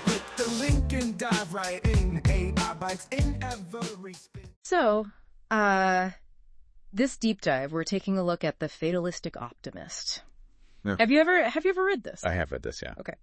Click the link and dive right in. AI bites in every spin. So, this deep dive, we're taking a look at the Fatalistic Optimist. Yeah. Have you ever read this? I have read this, yeah. Okay.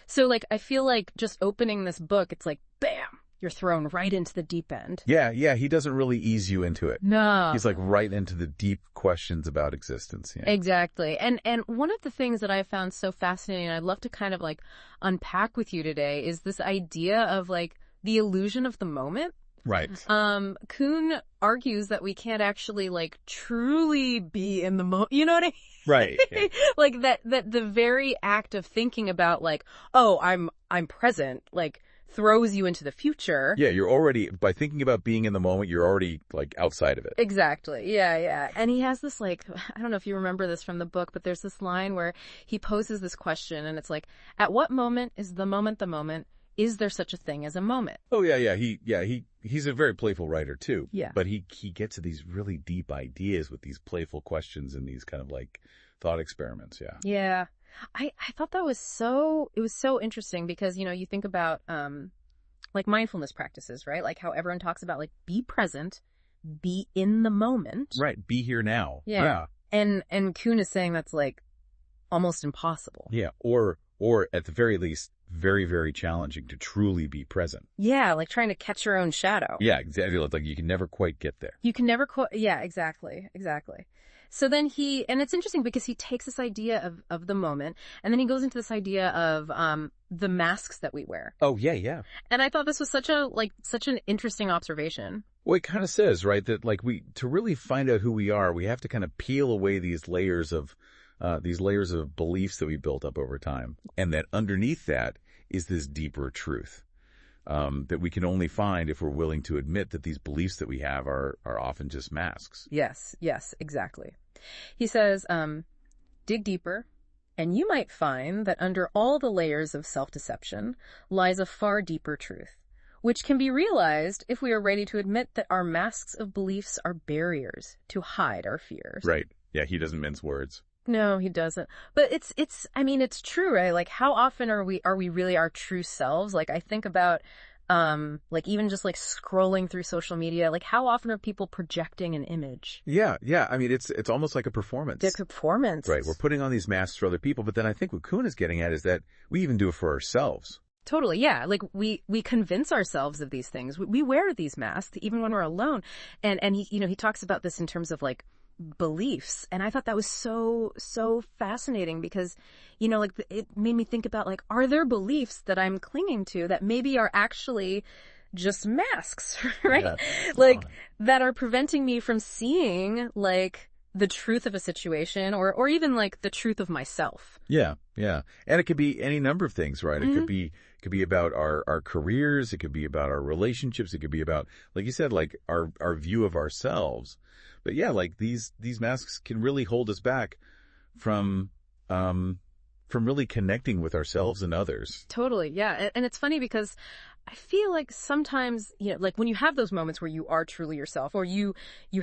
So, like, I feel like just opening this book, it's like, bam, you're thrown right into the deep end. Yeah, he doesn't really ease you into it. No. He's like right into the deep questions about existence. Yeah. Exactly. And one of the things that I found so fascinating, and I'd love to kind of like unpack with you today, is this idea of like the illusion of the moment. Right. Kuhn argues that we can't actually like truly be in the moment. You know what I mean? Right. Like that the very act of thinking about like, oh, I'm present, like throws you into the future. Yeah, you're already, by thinking about being in the moment, you're already like outside of it. Exactly. Yeah. And he has this like, I don't know if you remember this from the book, but there's this line where he poses this question and it's like, at what moment is the moment the moment? Is there such a thing as a moment? Oh yeah. He's a very playful writer too. Yeah. But he gets to these really deep ideas with these playful questions and these kind of like thought experiments. Yeah. Yeah. I thought that was so interesting because, you know, you think about, like mindfulness practices, right? Like how everyone talks about like, be present, be in the moment. Right. Be here now. Yeah. And Kuhn is saying that's like almost impossible. Yeah. Or at the very least, very, very challenging to truly be present. Yeah. Like trying to catch your own shadow. Yeah. Exactly. Like you can never quite get there. You can never yeah, exactly. So then and it's interesting because he takes this idea of the moment and then he goes into this idea of, the masks that we wear. Oh, yeah. And I thought this was such an interesting observation. Well, it kind of says, right, that like to really find out who we are, we have to kind of peel away these layers of beliefs that we built up over time. And that underneath that is this deeper truth, that we can only find if we're willing to admit that these beliefs that we have are often just masks. Yes, exactly. He says, dig deeper, and you might find that under all the layers of self-deception lies a far deeper truth, which can be realized if we are ready to admit that our masks of beliefs are barriers to hide our fears. Right. Yeah, he doesn't mince words. No, he doesn't. But I mean, it's true, right? Like, how often are we really our true selves? Like, I think about, like even just like scrolling through social media, like how often are people projecting an image? Yeah. I mean, it's almost like a performance. It's a performance. Right. We're putting on these masks for other people. But then I think what Kuhn is getting at is that we even do it for ourselves. Totally. Yeah. Like we convince ourselves of these things. We wear these masks even when we're alone. And he, you know, he talks about this in terms of like beliefs. And I thought that was so fascinating because, you know, like it made me think about like, are there beliefs that I'm clinging to that maybe are actually just masks, right? Yeah. Like that are preventing me from seeing like the truth of a situation or even like the truth of myself. Yeah. And it could be any number of things, right? Mm-hmm. It could be about our careers. It could be about our relationships. It could be about, like you said, like our view of ourselves. But yeah, like these masks can really hold us back from really connecting with ourselves and others. Totally. Yeah. And it's funny because I feel like sometimes, you know, like when you have those moments where you are truly yourself or you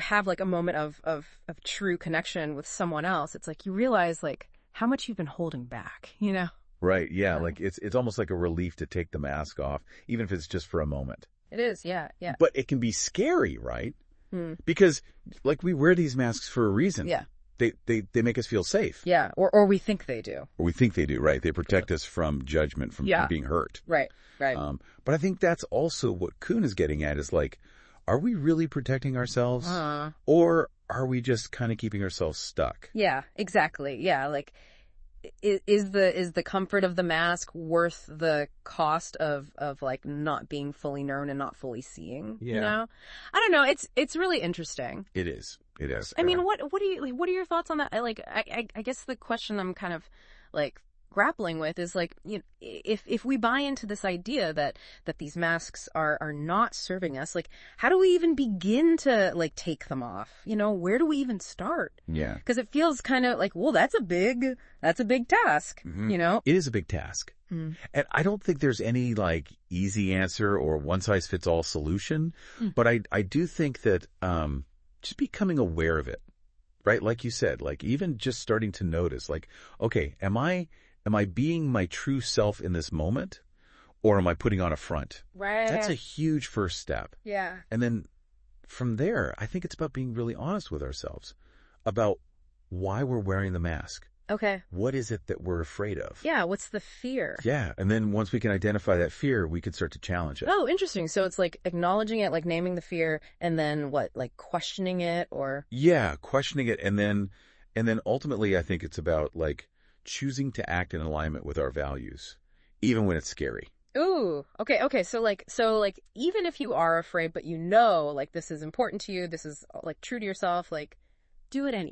have like a moment of true connection with someone else, it's like you realize like how much you've been holding back, you know? Right. Yeah. Like it's almost like a relief to take the mask off, even if it's just for a moment. It is. Yeah. But it can be scary, right? Because like we wear these masks for a reason. Yeah. They make us feel safe. Yeah. Or we think they do. Or we think they do, right? They protect us from judgment, from being hurt. Right. But I think that's also what Kuhn is getting at is like, are we really protecting ourselves? Or are we just kind of keeping ourselves stuck? Yeah, exactly. Yeah. Like, is the comfort of the mask worth the cost of like not being fully known and not fully seeing? Yeah. You know? I don't know. It's really interesting. It is. I mean, what are your thoughts on that? Like, I guess the question I'm kind of like grappling with is like, you know, if we buy into this idea that these masks are not serving us, like how do we even begin to like take them off? You know, where do we even start? Yeah. Because it feels kind of like, well, that's a big task, you know? It is a big task. And I don't think there's any like easy answer or one size fits all solution, but I do think that just becoming aware of it, right? Like you said, like even just starting to notice like, okay, am I am I being my true self in this moment, or am I putting on a front? Right. That's a huge first step. Yeah. And then from there, I think it's about being really honest with ourselves about why we're wearing the mask. Okay. What is it that we're afraid of? Yeah. What's the fear? Yeah. And then once we can identify that fear, we can start to challenge it. Oh, interesting. So it's like acknowledging it, like naming the fear, and then what, like questioning it, or? Yeah, questioning it. And then ultimately, I think it's about like choosing to act in alignment with our values, even when it's scary. Ooh, okay. So like, even if you are afraid, but you know, like this is important to you, this is like true to yourself, like do it anyway.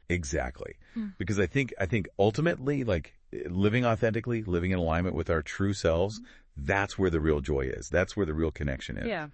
Exactly. Because I think ultimately, like living authentically, living in alignment with our true selves, that's where the real joy is. That's where the real connection is. Yeah.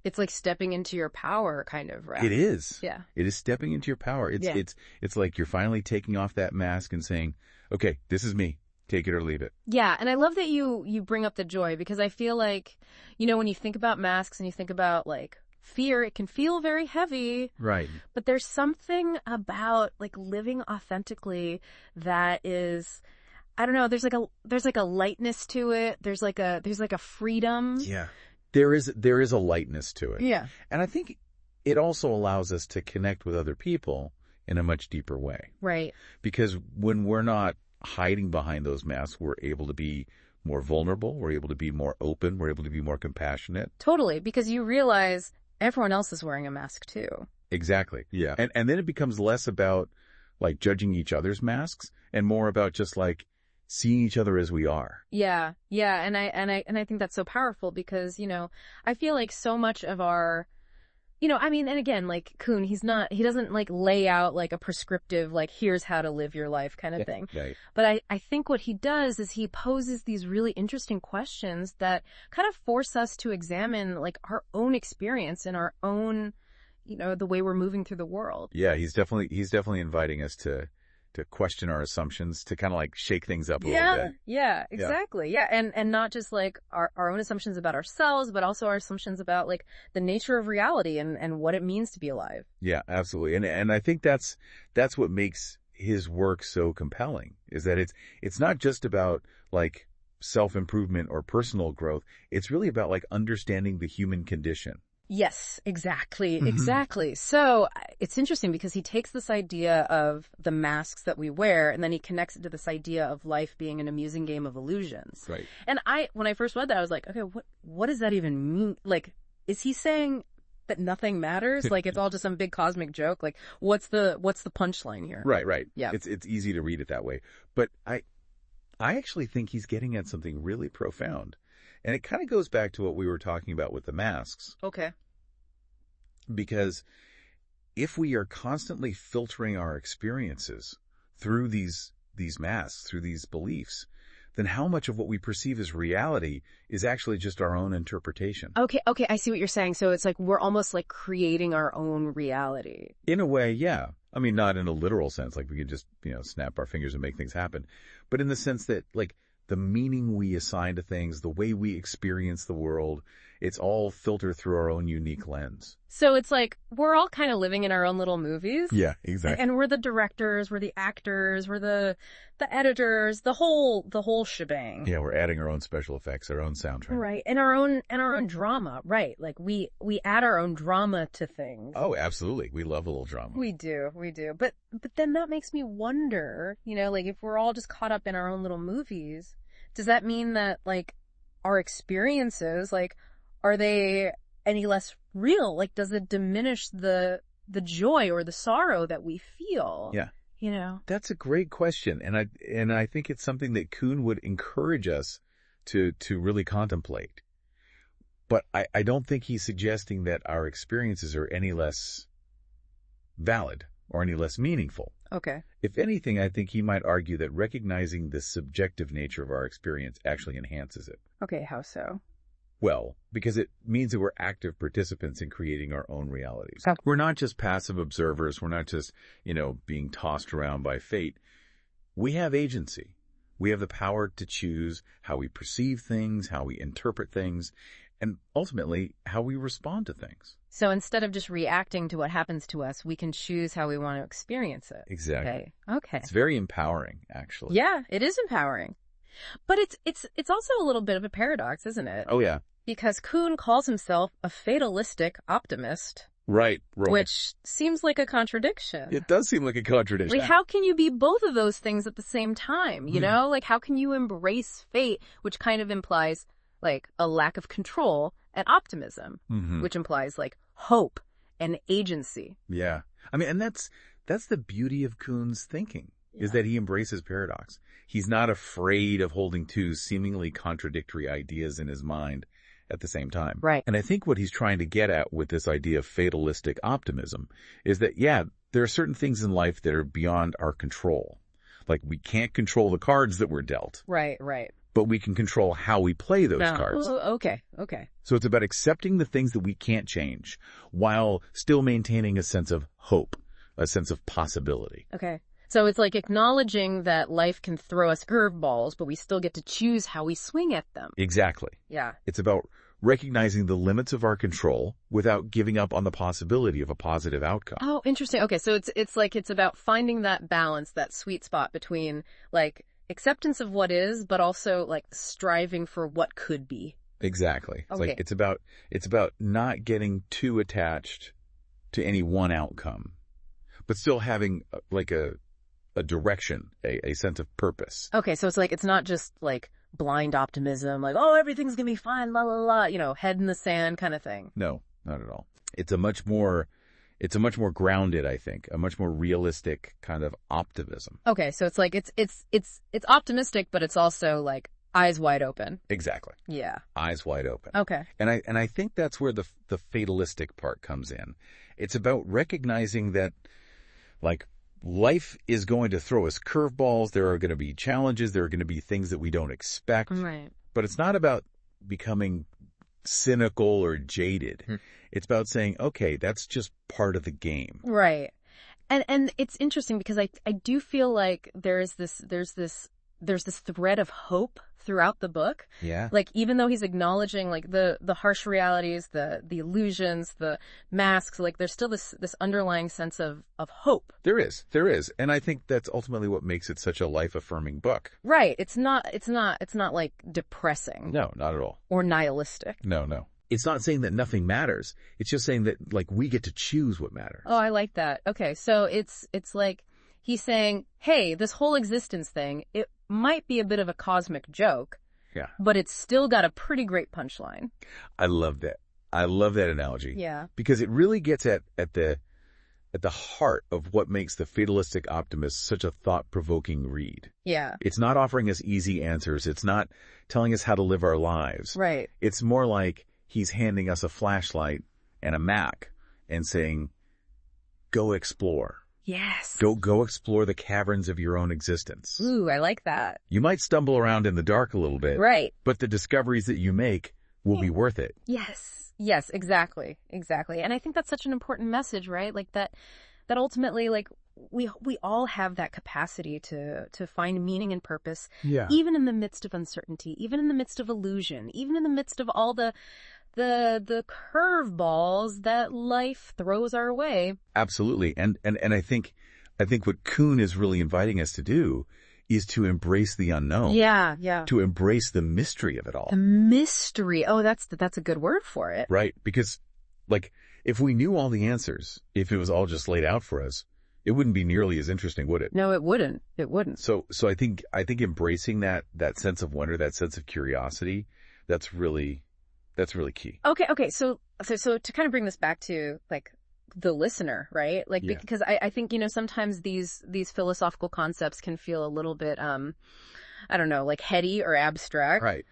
It's like stepping into your power, kind of, right? It is. Yeah. It is stepping into your power. It's like you're finally taking off that mask and saying, okay, this is me. Take it or leave it. Yeah, and I love that you bring up the joy, because I feel like, when you think about masks and you think about like fear, it can feel very heavy. Right. But there's something about like living authentically that is, I don't know, there's like a lightness to it. There's like a freedom. Yeah. There is a lightness to it. Yeah. And I think it also allows us to connect with other people in a much deeper way. Right. Because when we're not hiding behind those masks, we're able to be more vulnerable. We're able to be more open. We're able to be more compassionate. Totally. Because you realize everyone else is wearing a mask too. Exactly. Yeah. And then it becomes less about like judging each other's masks and more about just like seeing each other as we are. Yeah. Yeah. And I think that's so powerful because, I feel like so much of our, and again, like Kuhn, he doesn't like lay out like a prescriptive, like here's how to live your life kind of thing. Right. But I think what he does is he poses these really interesting questions that kind of force us to examine like our own experience and our own, the way we're moving through the world. Yeah. He's definitely inviting us to question our assumptions, to kind of like shake things up a little bit. Yeah, exactly. Yeah. And not just like our own assumptions about ourselves, but also our assumptions about like the nature of reality and what it means to be alive. Yeah, absolutely. And I think that's what makes his work so compelling, is that it's not just about like self-improvement or personal growth. It's really about like understanding the human condition. Yes, exactly. Exactly. So it's interesting because he takes this idea of the masks that we wear and then he connects it to this idea of life being an amusing game of illusions. Right. And when I first read that, I was like, okay, what does that even mean? Like, is he saying that nothing matters? Like it's all just some big cosmic joke? Like what's the punchline here? Right. Yeah. It's easy to read it that way. But I actually think he's getting at something really profound. And it kind of goes back to what we were talking about with the masks. Okay. Because if we are constantly filtering our experiences through these masks, through these beliefs, then how much of what we perceive as reality is actually just our own interpretation? Okay, I see what you're saying. So it's like we're almost like creating our own reality. In a way, yeah. I mean, not in a literal sense, like we could just, snap our fingers and make things happen. But in the sense that, like, the meaning we assign to things, the way we experience the world, it's all filtered through our own unique lens. So it's like we're all kind of living in our own little movies. Yeah, exactly. And we're the directors, we're the actors, we're the editors, the whole shebang. Yeah, we're adding our own special effects, our own soundtrack. Right. And our own drama, right? Like we add our own drama to things. Oh, absolutely. We love a little drama. We do. But then that makes me wonder, like if we're all just caught up in our own little movies, does that mean that like our experiences, like, are they any less real? Like, does it diminish the joy or the sorrow that we feel? Yeah. That's a great question. And I think it's something that Kuhn would encourage us to really contemplate. But I don't think he's suggesting that our experiences are any less valid or any less meaningful. Okay. If anything, I think he might argue that recognizing the subjective nature of our experience actually enhances it. Okay, how so? Well, because it means that we're active participants in creating our own realities. Okay. We're not just passive observers. We're not just, being tossed around by fate. We have agency. We have the power to choose how we perceive things, how we interpret things. and ultimately how we respond to things. So instead of just reacting to what happens to us, we can choose how we want to experience it. Exactly. Okay. It's very empowering, actually. Yeah, it is empowering. But it's also a little bit of a paradox, isn't it? Oh, yeah. Because Kuhn calls himself a fatalistic optimist. Right. Which seems like a contradiction. It does seem like a contradiction. Like, how can you be both of those things at the same time, you know? Like, how can you embrace fate, which kind of implies, like, a lack of control, and optimism, which implies, like, hope and agency. Yeah. I mean, and that's the beauty of Kuhn's thinking, is that he embraces paradox. He's not afraid of holding two seemingly contradictory ideas in his mind at the same time. Right. And I think what he's trying to get at with this idea of fatalistic optimism is that, yeah, there are certain things in life that are beyond our control. Like, we can't control the cards that we're dealt. Right, right. But we can control how we play those cards. Okay. So it's about accepting the things that we can't change while still maintaining a sense of hope, a sense of possibility. Okay. So it's like acknowledging that life can throw us curveballs, but we still get to choose how we swing at them. Exactly. Yeah. It's about recognizing the limits of our control without giving up on the possibility of a positive outcome. Oh, interesting. Okay, so it's about finding that balance, that sweet spot between, like, acceptance of what is, but also, like, striving for what could be. Exactly. It's Okay. like it's about not getting too attached to any one outcome, but still having like a direction, a sense of purpose. Okay, so it's like, it's not just like blind optimism, like, oh, everything's gonna be fine, la la la, you know, head in the sand kind of thing. No, not at all. It's a much more grounded, I think, a much more realistic kind of optimism. Okay, so it's like, it's optimistic, but it's also like eyes wide open. Exactly. Yeah. Eyes wide open. Okay. And I think that's where the fatalistic part comes in. It's about recognizing that, like, life is going to throw us curveballs. There are going to be challenges. There are going to be things that we don't expect. Right. But it's not about becoming cynical or jaded. It's about saying, okay, that's just part of the game. Right. And it's interesting because I do feel like there's this thread of hope throughout the book. Yeah. Like, even though he's acknowledging, like, the harsh realities, the illusions, the masks, like, there's still this underlying sense of hope. There is. And I think that's ultimately what makes it such a life-affirming book. Right. It's not like depressing. No, not at all. Or nihilistic. No. It's not saying that nothing matters. It's just saying that, like, we get to choose what matters. Oh, I like that. Okay. So it's like he's saying, hey, this whole existence thing, it might be a bit of a cosmic joke. Yeah. But it's still got a pretty great punchline. I love that. I love that analogy. Yeah. Because it really gets at the heart of what makes The Fatalistic Optimist such a thought-provoking read. Yeah. It's not offering us easy answers. It's not telling us how to live our lives. Right. It's more like he's handing us a flashlight and a map and saying, go explore. Yes. Go explore the caverns of your own existence. Ooh, I like that. You might stumble around in the dark a little bit. Right. But the discoveries that you make will be worth it. Yes, exactly. And I think that's such an important message, right? Like that ultimately, like, we all have that capacity to find meaning and purpose. Yeah. Even in the midst of uncertainty, even in the midst of illusion, even in the midst of all the curveballs that life throws our way. Absolutely. And I think what Kuhn is really inviting us to do is to embrace the unknown. Yeah. To embrace the mystery of it all. The mystery. Oh, that's a good word for it. Right. Because, like, if we knew all the answers, if it was all just laid out for us, it wouldn't be nearly as interesting, would it? No, it wouldn't. So I think embracing that sense of wonder, that sense of curiosity, that's really key. Okay. So to kind of bring this back to, like, the listener, right? Like, Yeah. because I think, you know, sometimes these philosophical concepts can feel a little bit, I don't know, like heady or abstract. Right.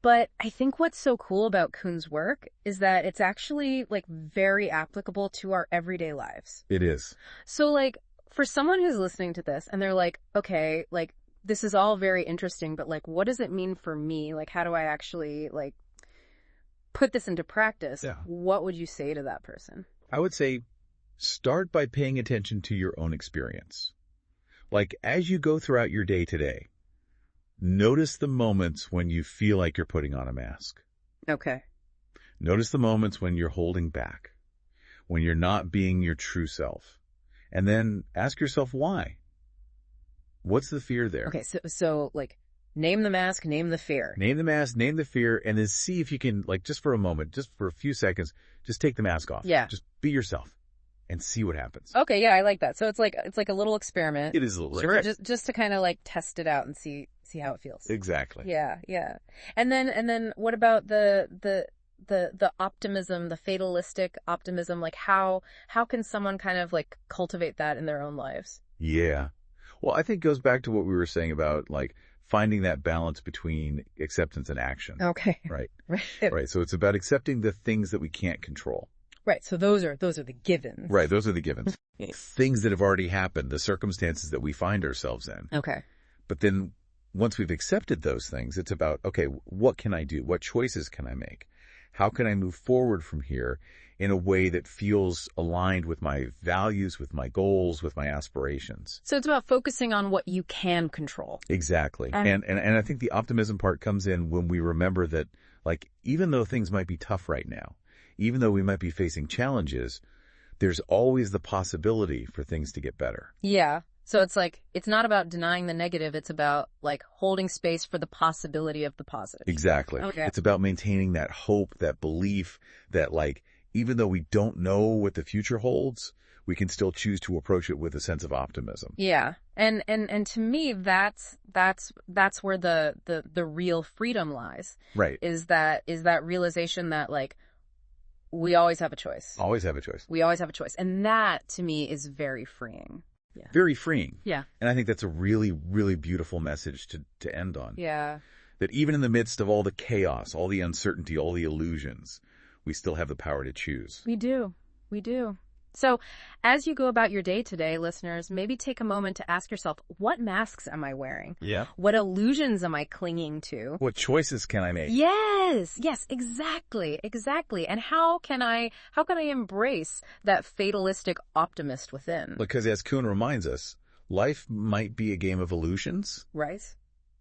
But I think what's so cool about Kuhn's work is that it's actually, like, very applicable to our everyday lives. It is. So, like, for someone who's listening to this and they're like, okay, like, this is all very interesting, but, like, what does it mean for me? Like, how do I actually, like, put this into practice? Yeah. What would you say to that person? I would say start by paying attention to your own experience. Like, as you go throughout your day today, notice the moments when you feel like you're putting on a mask. Okay. Notice the moments when you're holding back, when you're not being your true self. And then ask yourself why. What's the fear there? Okay, so like, name the mask, name the fear. Name the mask, name the fear, and then see if you can, like, just for a moment, just for a few seconds, just take the mask off. Yeah. Just be yourself and see what happens. Okay, yeah, I like that. So it's like a little experiment. It is a little experiment. Just to kind of like test it out and see how it feels. Exactly. Yeah, yeah. And then what about the optimism, the fatalistic optimism? Like how can someone kind of like cultivate that in their own lives? Yeah. Well, I think it goes back to what we were saying about like finding that balance between acceptance and action. Okay. Right. Right. Right. So it's about accepting the things that we can't control. Right. So those are the givens. Right. Those are the givens. Things that have already happened, the circumstances that we find ourselves in. Okay. But then once we've accepted those things, it's about, okay, what can I do? What choices can I make? How can I move forward from here in a way that feels aligned with my values, with my goals, with my aspirations? So it's about focusing on what you can control. Exactly. And I think the optimism part comes in when we remember that, like, even though things might be tough right now, even though we might be facing challenges, there's always the possibility for things to get better. Yeah. So it's like, it's not about denying the negative. It's about like holding space for the possibility of the positive. Exactly. Okay. It's about maintaining that hope, that belief that, like, even though we don't know what the future holds, we can still choose to approach it with a sense of optimism. Yeah. And to me, that's where the real freedom lies. Right. Is that realization that like, we always have a choice. Always have a choice. We always have a choice. And that to me is very freeing. Yeah. Very freeing. Yeah. And I think that's a really, really beautiful message to end on. Yeah. That even in the midst of all the chaos, all the uncertainty, all the illusions, we still have the power to choose. We do. We do. So as you go about your day today, listeners, maybe take a moment to ask yourself, what masks am I wearing? Yeah. What illusions am I clinging to? What choices can I make? Yes, exactly. And how can I embrace that fatalistic optimist within? Because as Kuhn reminds us, life might be a game of illusions, Right?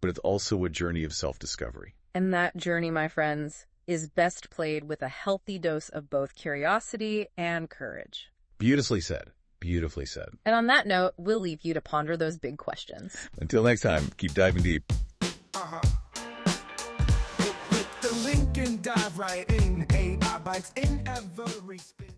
but it's also a journey of self-discovery. And that journey, my friends, is best played with a healthy dose of both curiosity and courage. Beautifully said. Beautifully said. And on that note, we'll leave you to ponder those big questions. Until next time, keep diving deep. Click the link and dive right in. AI bites in every spin.